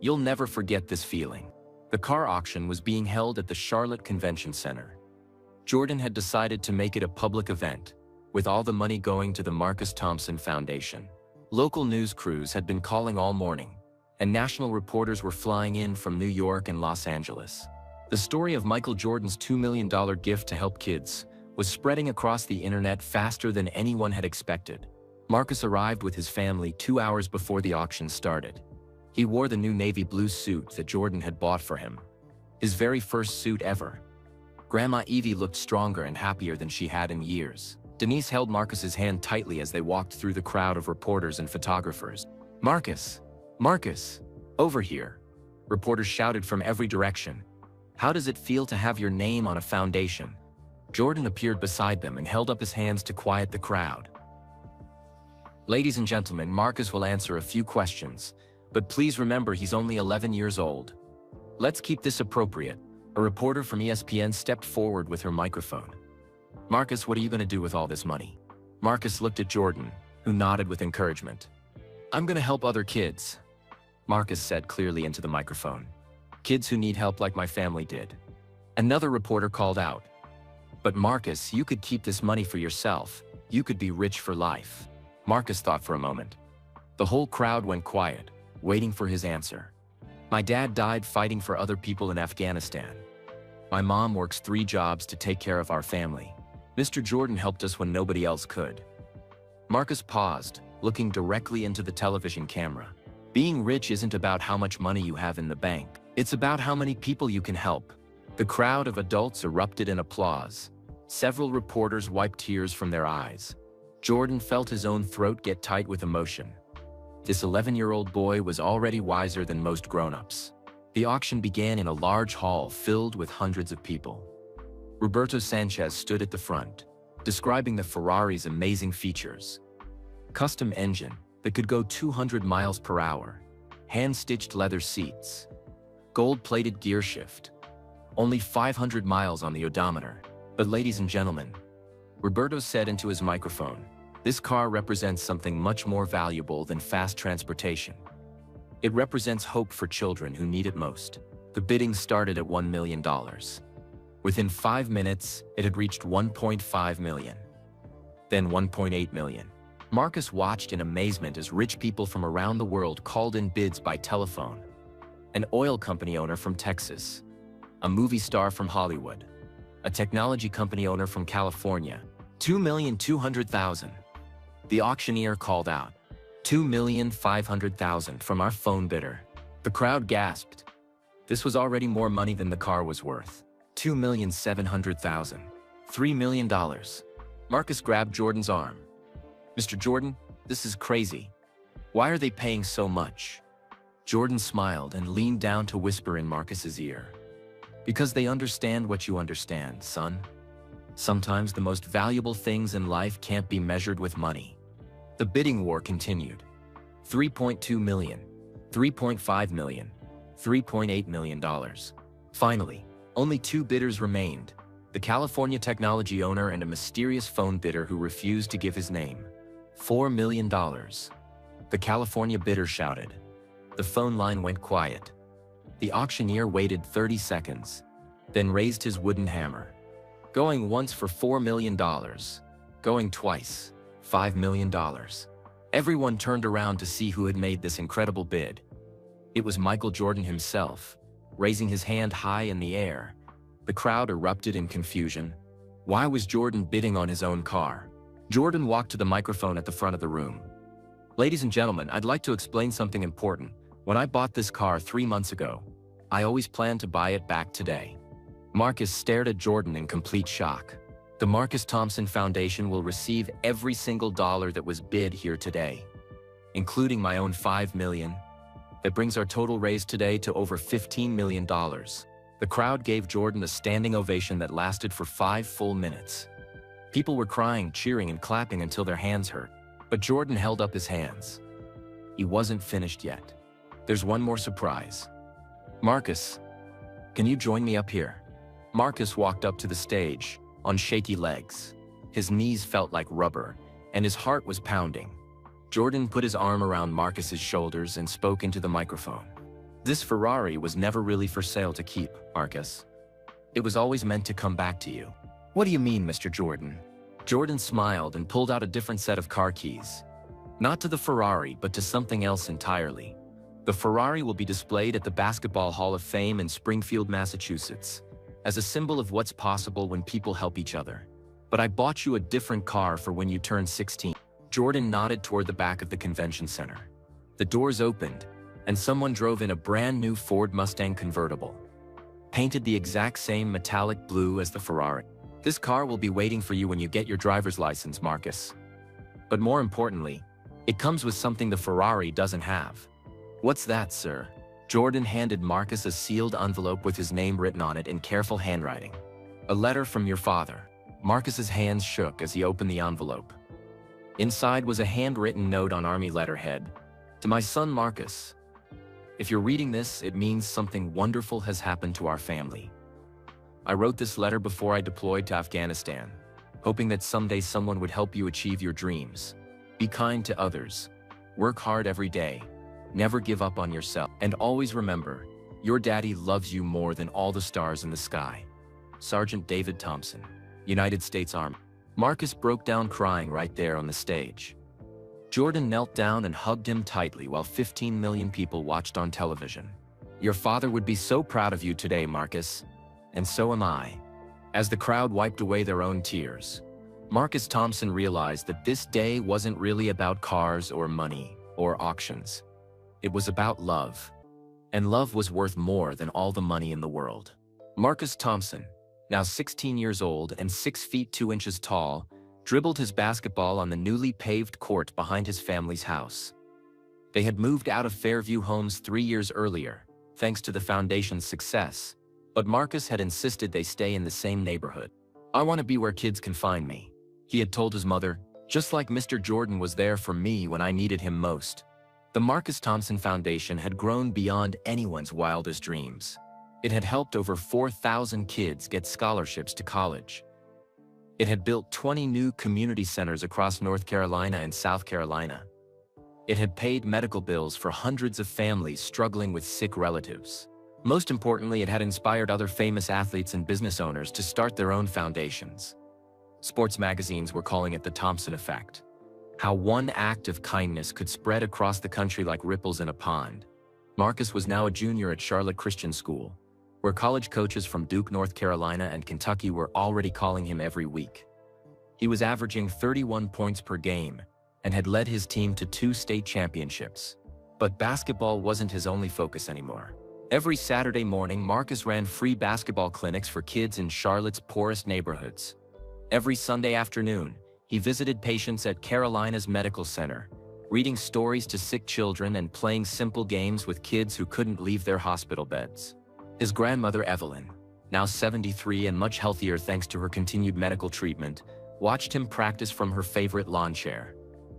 S1: You'll never forget this feeling. The car auction was being held at the Charlotte Convention Center. Jordan had decided to make it a public event, with all the money going to the Marcus Thompson Foundation. Local news crews had been calling all morning, and national reporters were flying in from New York and Los Angeles. The story of Michael Jordan's $2 million gift to help kids was spreading across the internet faster than anyone had expected. Marcus arrived with his family 2 hours before the auction started. He wore the new navy blue suit that Jordan had bought for him. His very first suit ever. Grandma Evie looked stronger and happier than she had in years. Denise held Marcus's hand tightly as they walked through the crowd of reporters and photographers. "Marcus! Marcus! Over here!" Reporters shouted from every direction. "How does it feel to have your name on a foundation?" Jordan appeared beside them and held up his hands to quiet the crowd. "Ladies and gentlemen, Marcus will answer a few questions, but please remember he's only 11 years old. Let's keep this appropriate." A reporter from ESPN stepped forward with her microphone. "Marcus, what are you going to do with all this money?" Marcus looked at Jordan, who nodded with encouragement. "I'm going to help other kids," Marcus said clearly into the microphone. "Kids who need help like my family did." Another reporter called out, "But Marcus, you could keep this money for yourself. You could be rich for life." Marcus thought for a moment. The whole crowd went quiet, waiting for his answer. "My dad died fighting for other people in Afghanistan. My mom works 3 jobs to take care of our family. Mr. Jordan helped us when nobody else could." Marcus paused, looking directly into the television camera. "Being rich isn't about how much money you have in the bank. It's about how many people you can help." The crowd of adults erupted in applause. Several reporters wiped tears from their eyes. Jordan felt his own throat get tight with emotion. This 11-year-old boy was already wiser than most grown-ups. The auction began in a large hall filled with hundreds of people. Roberto Sanchez stood at the front, describing the Ferrari's amazing features. Custom engine that could go 200 miles per hour, hand-stitched leather seats, gold-plated gear shift, only 500 miles on the odometer. "But ladies and gentlemen," Roberto said into his microphone, "this car represents something much more valuable than fast transportation. It represents hope for children who need it most." The bidding started at $1 million. Within 5 minutes, it had reached 1.5 million. Then 1.8 million. Marcus watched in amazement as rich people from around the world called in bids by telephone. An oil company owner from Texas, a movie star from Hollywood, a technology company owner from California. 2,200,000. The auctioneer called out, 2,500,000 from our phone bidder. The crowd gasped. This was already more money than the car was worth. 2,700,000. $3 million. Marcus grabbed Jordan's arm. "Mr. Jordan, this is crazy. Why are they paying so much?" Jordan smiled and leaned down to whisper in Marcus's ear. "Because they understand what you understand, son. Sometimes the most valuable things in life can't be measured with money." The bidding war continued. 3.2 million, 3.5 million, $3.8 million. Finally, only 2 bidders remained, the California technology owner and a mysterious phone bidder who refused to give his name. $4 million. The California bidder shouted. The phone line went quiet. The auctioneer waited 30 seconds, then raised his wooden hammer. Going once for $4 million. Going twice, $5 million. Everyone turned around to see who had made this incredible bid. It was Michael Jordan himself, raising his hand high in the air. The crowd erupted in confusion. Why was Jordan bidding on his own car? Jordan walked to the microphone at the front of the room. "Ladies and gentlemen, I'd like to explain something important. When I bought this car 3 months ago, I always planned to buy it back today." Marcus stared at Jordan in complete shock. "The Marcus Thompson Foundation will receive every single dollar that was bid here today, including my own $5 million. That brings our total raised today to over $15 million. The crowd gave Jordan a standing ovation that lasted for 5 full minutes. People were crying, cheering, and clapping until their hands hurt. But Jordan held up his hands. He wasn't finished yet. "There's one more surprise. Marcus, can you join me up here?" Marcus walked up to the stage, on shaky legs. His knees felt like rubber, and his heart was pounding. Jordan put his arm around Marcus's shoulders and spoke into the microphone. "This Ferrari was never really for sale to keep, Marcus. It was always meant to come back to you." "What do you mean, Mr. Jordan?" Jordan smiled and pulled out a different set of car keys. "Not to the Ferrari, but to something else entirely. The Ferrari will be displayed at the Basketball Hall of Fame in Springfield, Massachusetts, as a symbol of what's possible when people help each other. But I bought you a different car for when you turn 16. Jordan nodded toward the back of the convention center. The doors opened, and someone drove in a brand new Ford Mustang convertible. painted the exact same metallic blue as the Ferrari. This car will be waiting for you when you get your driver's license, Marcus. But more importantly, it comes with something the Ferrari doesn't have. What's that, sir? Jordan handed Marcus a sealed envelope with his name written on it in careful handwriting. A letter from your father. Marcus's hands shook as he opened the envelope. Inside was a handwritten note on army letterhead. To my son Marcus. If you're reading this, it means something wonderful has happened to our family. I wrote this letter before I deployed to Afghanistan, hoping that someday someone would help you achieve your dreams. Be kind to others. Work hard every day. Never give up on yourself. And always remember, your daddy loves you more than all the stars in the sky. Sergeant David Thompson, United States Army. Marcus broke down crying right there on the stage. Jordan knelt down and hugged him tightly while 15 million people watched on television. Your father would be so proud of you today, Marcus. And so am I. As the crowd wiped away their own tears, Marcus Thompson realized that this day wasn't really about cars or money or auctions. It was about love. And love was worth more than all the money in the world. Marcus Thompson, now 16 years old and 6 feet 2 inches tall, dribbled his basketball on the newly paved court behind his family's house. They had moved out of Fairview Homes 3 years earlier, thanks to the foundation's success, but Marcus had insisted they stay in the same neighborhood. I want to be where kids can find me, he had told his mother, just like Mr. Jordan was there for me when I needed him most. The Marcus Thompson Foundation had grown beyond anyone's wildest dreams. It had helped over 4,000 kids get scholarships to college. It had built 20 new community centers across North Carolina and South Carolina. It had paid medical bills for hundreds of families struggling with sick relatives. Most importantly, it had inspired other famous athletes and business owners to start their own foundations. Sports magazines were calling it the Thompson effect. How one act of kindness could spread across the country like ripples in a pond. Marcus was now a junior at Charlotte Christian School, where college coaches from Duke, North Carolina and Kentucky were already calling him every week. He was averaging 31 points per game and had led his team to 2 state championships. But basketball wasn't his only focus anymore. Every Saturday morning, Marcus ran free basketball clinics for kids in Charlotte's poorest neighborhoods. Every Sunday afternoon, he visited patients at Carolina's Medical Center, reading stories to sick children and playing simple games with kids who couldn't leave their hospital beds. His grandmother Evelyn, now 73 and much healthier thanks to her continued medical treatment, watched him practice from her favorite lawn chair.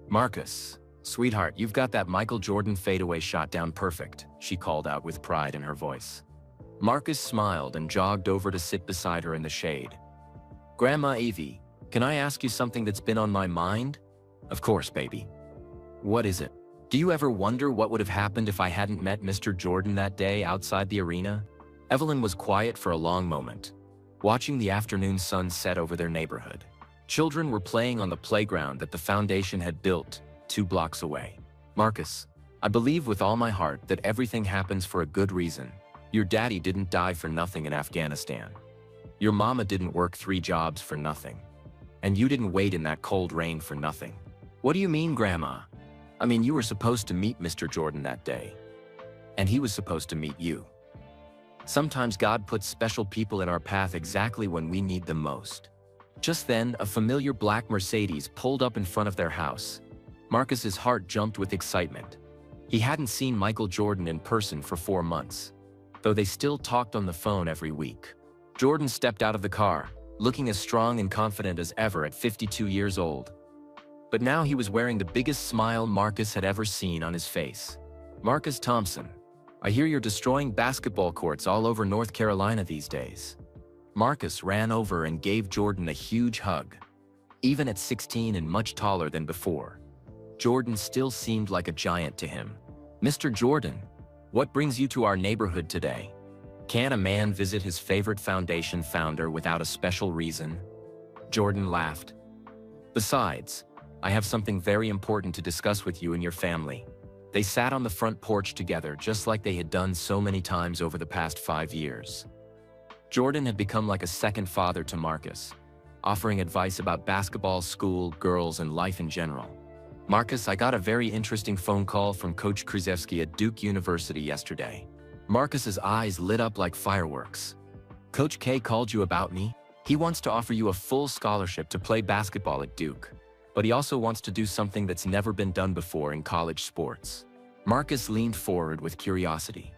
S1: Marcus, sweetheart, you've got that Michael Jordan fadeaway shot down perfect, she called out with pride in her voice. Marcus smiled and jogged over to sit beside her in the shade. Grandma Evie, can I ask you something that's been on my mind? Of course, baby. What is it? Do you ever wonder what would have happened if I hadn't met Mr. Jordan that day outside the arena? Evelyn was quiet for a long moment, watching the afternoon sun set over their neighborhood. Children were playing on the playground that the foundation had built 2 blocks away. Marcus, I believe with all my heart that everything happens for a good reason. Your daddy didn't die for nothing in Afghanistan. Your mama didn't work 3 jobs for nothing. And you didn't wait in that cold rain for nothing. What do you mean, Grandma? I mean, you were supposed to meet Mr. Jordan that day. And he was supposed to meet you. Sometimes God puts special people in our path exactly when we need them most. Just then, a familiar black Mercedes pulled up in front of their house. Marcus's heart jumped with excitement. He hadn't seen Michael Jordan in person for 4 months, though they still talked on the phone every week. Jordan stepped out of the car, looking as strong and confident as ever at 52 years old. But now he was wearing the biggest smile Marcus had ever seen on his face. Marcus Thompson, I hear you're destroying basketball courts all over North Carolina these days. Marcus ran over and gave Jordan a huge hug. Even at 16 and much taller than before, Jordan still seemed like a giant to him. Mr. Jordan, what brings you to our neighborhood today? Can a man visit his favorite foundation founder without a special reason? Jordan laughed. Besides, I have something very important to discuss with you and your family. They sat on the front porch together just like they had done so many times over the past 5 years. Jordan had become like a second father to Marcus, offering advice about basketball, school, girls, and life in general. Marcus, I got a very interesting phone call from Coach Krzyzewski at Duke University yesterday. Marcus's eyes lit up like fireworks. Coach K called you about me? He wants to offer you a full scholarship to play basketball at Duke, but he also wants to do something that's never been done before in college sports. Marcus leaned forward with curiosity.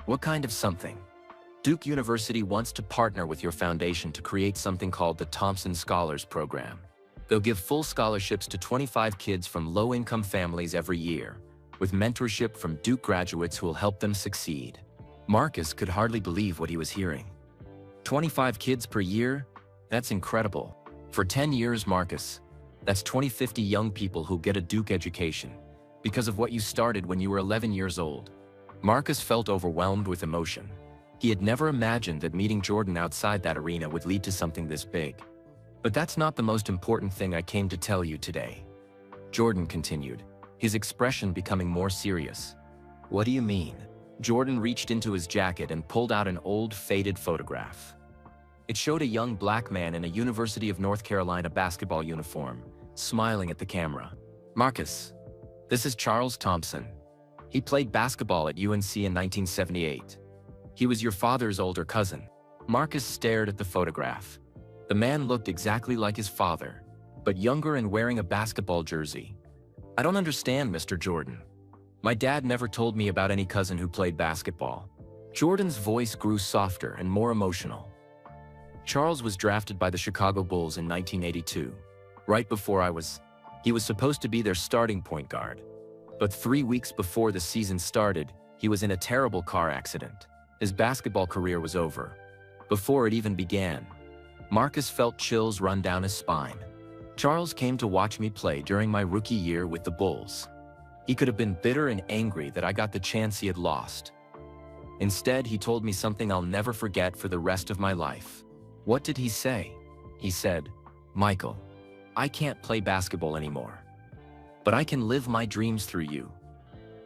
S1: What kind of something? Duke University wants to partner with your foundation to create something called the Thompson Scholars Program. They'll give full scholarships to 25 kids from low-income families every year, with mentorship from Duke graduates who will help them succeed. Marcus could hardly believe what he was hearing. 25 kids per year? That's incredible. For 10 years, Marcus, that's 50 young people who'll get a Duke education because of what you started when you were 11 years old. Marcus felt overwhelmed with emotion. He had never imagined that meeting Jordan outside that arena would lead to something this big. But that's not the most important thing I came to tell you today. Jordan continued, his expression becoming more serious. What do you mean? Jordan reached into his jacket and pulled out an old, faded photograph. It showed a young black man in a University of North Carolina basketball uniform, smiling at the camera. Marcus, this is Charles Thompson. He played basketball at UNC in 1978. He was your father's older cousin. Marcus stared at the photograph. The man looked exactly like his father, but younger and wearing a basketball jersey. I don't understand, Mr. Jordan. My dad never told me about any cousin who played basketball. Jordan's voice grew softer and more emotional. Charles was drafted by the Chicago Bulls in 1982, right before he was supposed to be their starting point guard. But 3 weeks before the season started, he was in a terrible car accident. His basketball career was over. Before it even began, Marcus felt chills run down his spine. Charles came to watch me play during my rookie year with the Bulls. He could have been bitter and angry that I got the chance he had lost. Instead, he told me something I'll never forget for the rest of my life. What did he say? He said, Michael, I can't play basketball anymore, but I can live my dreams through you.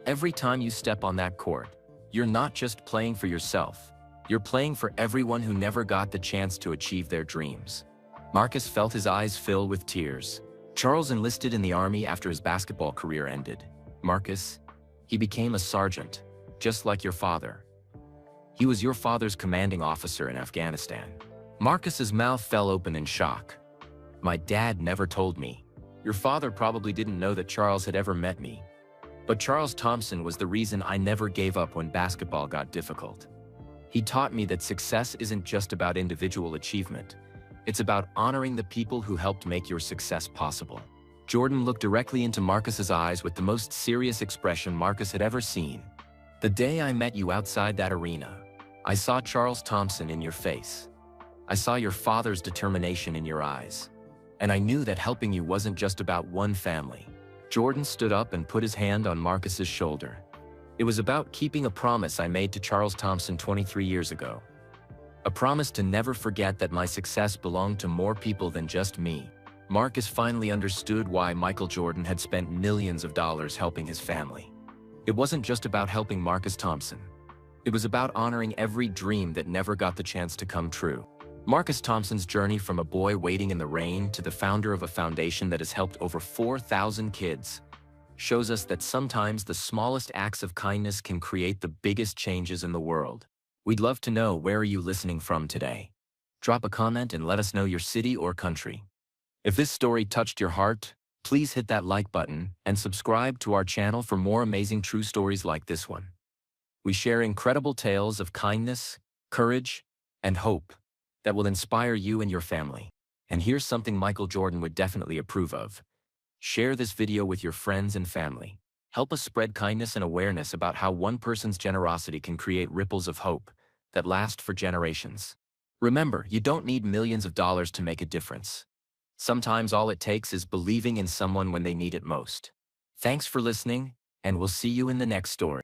S1: Every time you step on that court, you're not just playing for yourself, you're playing for everyone who never got the chance to achieve their dreams. Marcus felt his eyes fill with tears. Charles enlisted in the Army after his basketball career ended. Marcus, he became a sergeant, just like your father. He was your father's commanding officer in Afghanistan. Marcus's mouth fell open in shock. My dad never told me. Your father probably didn't know that Charles had ever met me. But Charles Thompson was the reason I never gave up when basketball got difficult. He taught me that success isn't just about individual achievement. It's about honoring the people who helped make your success possible. Jordan looked directly into Marcus's eyes with the most serious expression Marcus had ever seen. The day I met you outside that arena, I saw Charles Thompson in your face. I saw your father's determination in your eyes. And I knew that helping you wasn't just about one family. Jordan stood up and put his hand on Marcus's shoulder. It was about keeping a promise I made to Charles Thompson 23 years ago. A promise to never forget that my success belonged to more people than just me. Marcus finally understood why Michael Jordan had spent millions of dollars helping his family. It wasn't just about helping Marcus Thompson. It was about honoring every dream that never got the chance to come true. Marcus Thompson's journey from a boy waiting in the rain to the founder of a foundation that has helped over 4,000 kids shows us that sometimes the smallest acts of kindness can create the biggest changes in the world. We'd love to know, where are you listening from today? Drop a comment and let us know your city or country. If this story touched your heart, please hit that like button and subscribe to our channel for more amazing true stories like this one. We share incredible tales of kindness, courage, and hope that will inspire you and your family. And here's something Michael Jordan would definitely approve of. Share this video with your friends and family. Help us spread kindness and awareness about how one person's generosity can create ripples of hope that last for generations. Remember, you don't need millions of dollars to make a difference. Sometimes all it takes is believing in someone when they need it most. Thanks for listening, and we'll see you in the next story.